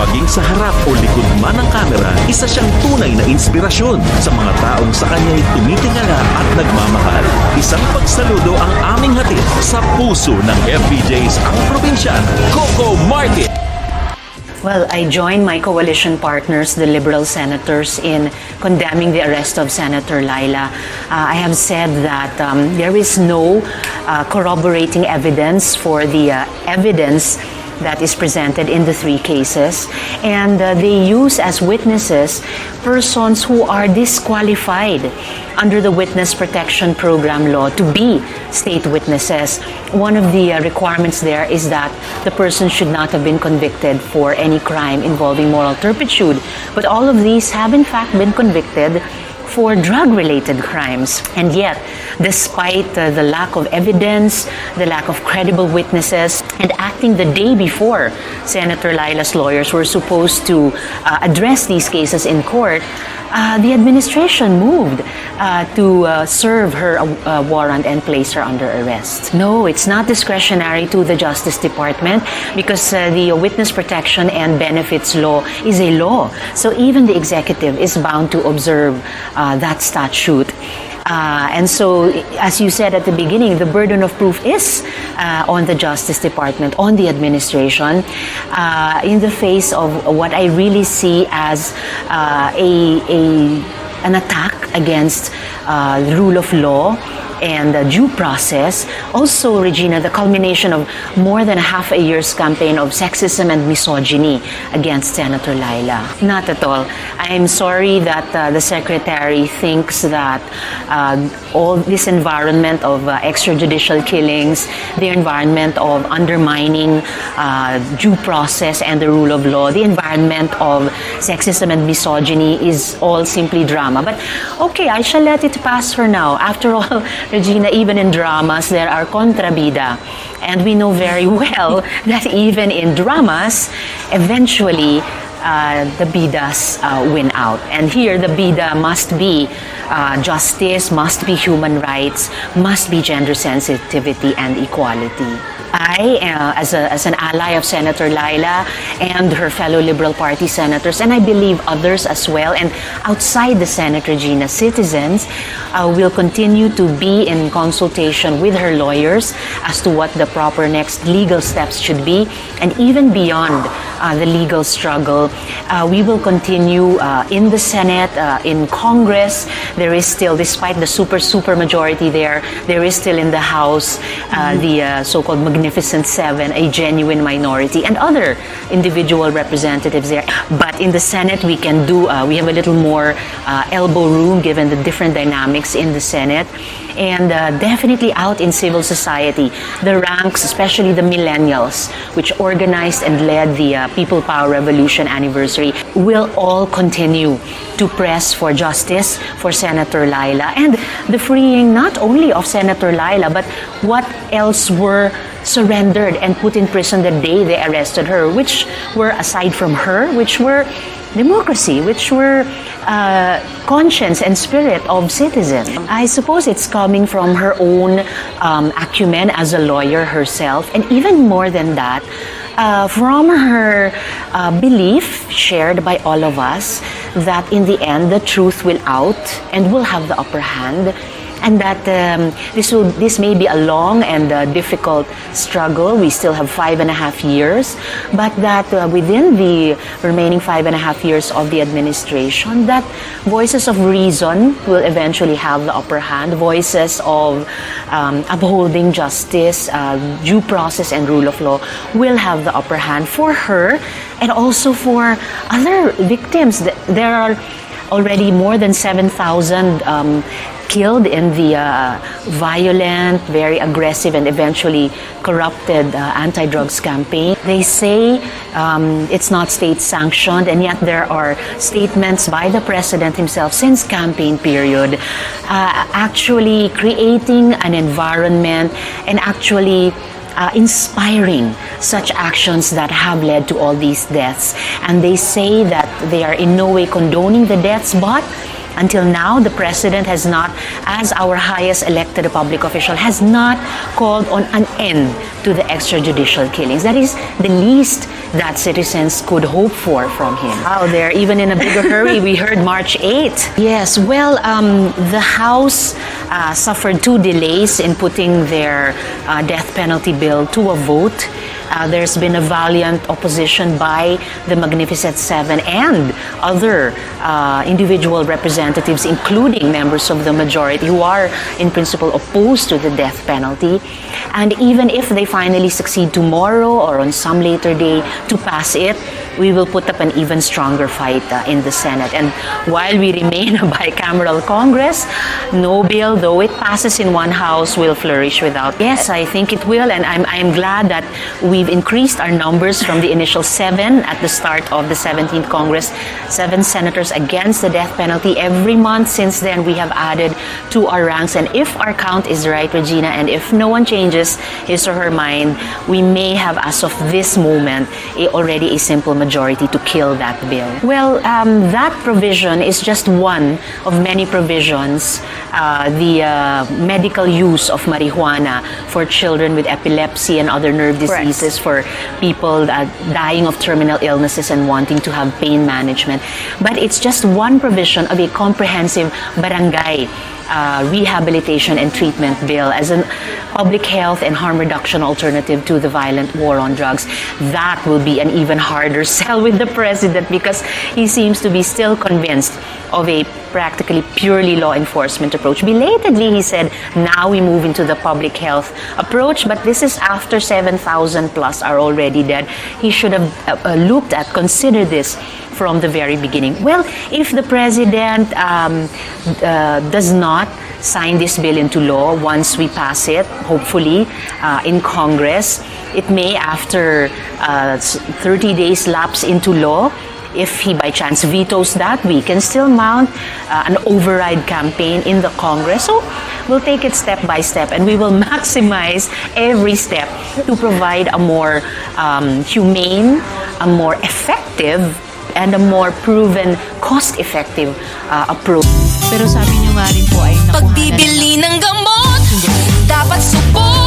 Maging sa harap o likod man ng kamera, isa siyang tunay na inspirasyon sa mga taong sa kanya'y tumitingala at nagmamahal. Isang pagsaludo ang aming hatid sa puso ng FPJs ang probinsyano, Coco Martin. Well, I join my coalition partners, the Liberal senators, in condemning the arrest of Senator Laila. I have said that there is no corroborating evidence for the evidence that is presented in the three cases, and they use as witnesses persons who are disqualified under the Witness Protection Program law to be state witnesses. One of the requirements there is that the person should not have been convicted for any crime involving moral turpitude, but all of these have in fact been convicted for drug-related crimes. And yet, despite the lack of evidence, the lack of credible witnesses, and acting the day before Senator Laila's lawyers were supposed to address these cases in court, the administration moved to serve her a warrant and place her under arrest. No, it's not discretionary to the Justice Department because the Witness Protection and Benefits Law is a law. So even the executive is bound to observe that statute. And so, as you said at the beginning, the burden of proof is on the Justice Department, on the administration, in the face of what I really see as an attack against the rule of law and due process. Also, Regina, the culmination of more than half a year's campaign of sexism and misogyny against Senator Laila. Not at all. I'm sorry that the Secretary thinks that all this environment of extrajudicial killings, the environment of undermining due process and the rule of law, the environment of sexism and misogyny is all simply drama. But okay, I shall let it pass for now. After all, Regina, even in dramas, there are kontrabida. And we know very well that even in dramas, eventually, the bidas win out. And here, the bida must be justice, must be human rights, must be gender sensitivity and equality. I, as an ally of Senator Laila and her fellow Liberal Party senators, and I believe others as well, and outside the Senate, Regina, citizens will continue to be in consultation with her lawyers as to what the proper next legal steps should be, and even beyond the legal struggle, we will continue in the Senate, in Congress. There is still, despite the super majority there is still in the House the so-called Magnificent Seven, a genuine minority, and other individual representatives there. But in the Senate, we can do, we have a little more elbow room given the different dynamics in the Senate. And definitely out in civil society, the ranks, especially the millennials, which organized and led the People Power Revolution anniversary, will all continue to press for justice for Senator Laila and the freeing not only of Senator Laila, but what else were surrendered and put in prison the day they arrested her, which were, aside from her, which were democracy, which were conscience and spirit of citizens. I suppose it's coming from her own acumen as a lawyer herself, and even more than that, from her belief shared by all of us that in the end the truth will out and will have the upper hand. And that this may be a long and difficult struggle. We still have 5.5 years, but that within the remaining 5.5 years of the administration, that voices of reason will eventually have the upper hand. Voices of upholding justice, due process, and rule of law will have the upper hand for her and also for other victims. There are already more than 7,000 killed in the violent, very aggressive, and eventually corrupted anti-drugs campaign. They say it's not state-sanctioned, and yet there are statements by the president himself since campaign period actually creating an environment and actually inspiring such actions that have led to all these deaths. And they say that they are in no way condoning the deaths, but Until now, the President has not, as our highest elected public official, has not called on an end to the extrajudicial killings. That is the least that citizens could hope for from him. Oh, they're even in a bigger hurry. We heard March 8th. Yes, well, the House suffered 2 delays in putting their death penalty bill to a vote. There's been a valiant opposition by the Magnificent Seven and other individual representatives, including members of the majority, who are in principle opposed to the death penalty. And even if they finally succeed tomorrow or on some later day to pass it, we will put up an even stronger fight in the Senate. And while we remain a bicameral Congress, no bill, though it passes in one house, will flourish without. Yes, I think it will, and I'm glad that we've increased our numbers from the initial 7 at the start of the 17th Congress, 7 senators against the death penalty. Every month since then, we have added to our ranks. And if our count is right, Regina, and if no one changes his or her mind, we may have, as of this moment, already a simple majority to kill that bill. Well, that provision is just one of many provisions. The medical use of marijuana for children with epilepsy and other nerve diseases, for people dying of terminal illnesses and wanting to have pain management. But it's just one provision of a comprehensive barangay rehabilitation and treatment bill as a public health and harm reduction alternative to the violent war on drugs. That will be an even harder sell with the President, because he seems to be still convinced of a practically purely law enforcement approach. Belatedly, he said, now we move into the public health approach, but this is after 7,000 plus are already dead. He should have considered this from the very beginning. Well, if the President does not sign this bill into law once we pass it, hopefully, in Congress, it may, after 30 days lapse into law, if he by chance vetoes that, we can still mount an override campaign in the Congress. So we'll take it step by step, and we will maximize every step to provide a more humane, a more effective, and a more proven, cost-effective approach. Pero sabi niyo nga rin po ay nakuha na Pagbibili ng gamot, dapat subukan.